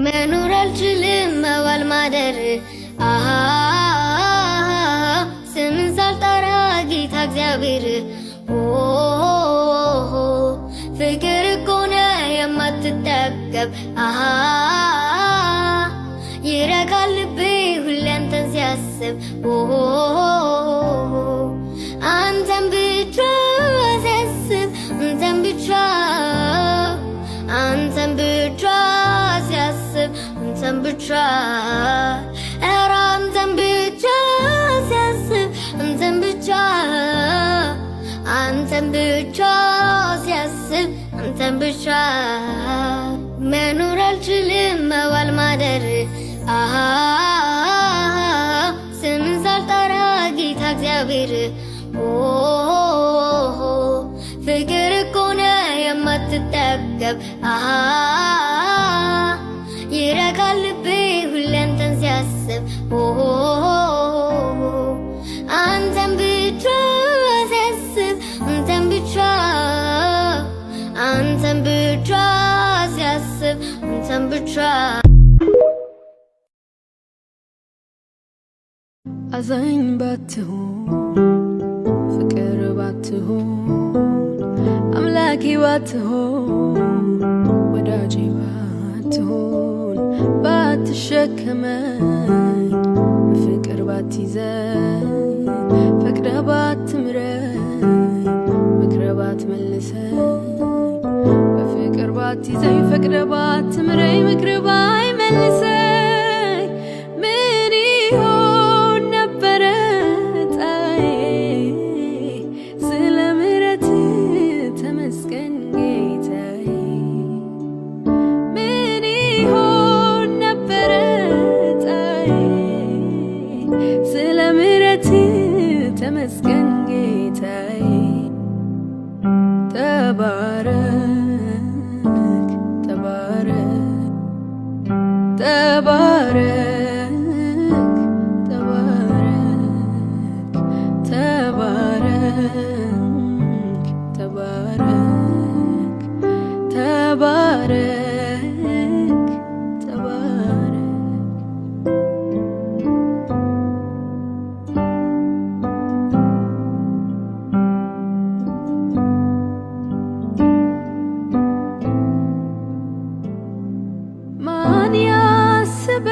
መኖር አልችልም መዋል ማደር ስምን ሳልጠራ ጌታ እግዚአብሔር ፍቅር እኮ ነው የማትጠገብ ይረካል ልቤ ሁሌ አንተን ሲያስብ አንተን ብቻ ሲያስብ አንተን ብቻ ሲያስብ አንተን ብቻ ኧረ አንተን ብቻ ሲያስብ አንተን ብቻ ሲያስብ አንተን ብቻ መኖር አልችልም መዋል ማደር ስምን ሳልጠራ ጌታ እግዚአብሔር ፍቅር እኮ ነው የማትጠገብ ይረካል ልቤ ሁሌ አንተን ሲያስብ አንተን ብቻ ሲያስብ አንተን ብቻ ሲያስብ አንተን ብቻ አዛኝ ባትሆን ፍቅር ባትሆን አምላኬ ባትሆን ወዳጄ ባትሆን ባትሸከመኝ ፍቅር ባትይዘኝ ፈቅደ ባትምረኝ ምክረ ባትመልሰኝ በፍቅር ባትይዘኝ ፈቅደ ባትምረኝ ምክረ ባይመልሰኝ ምን ይሆን ነበረ ጣዬ ስለ ምሕረት ተመስገን ጌታዬ ምን ይሆን ነበረ ጣዬ ስለ ምሕረት ተመስገን ጌታዬ ተባረክ ተባረክ ማን ያስበ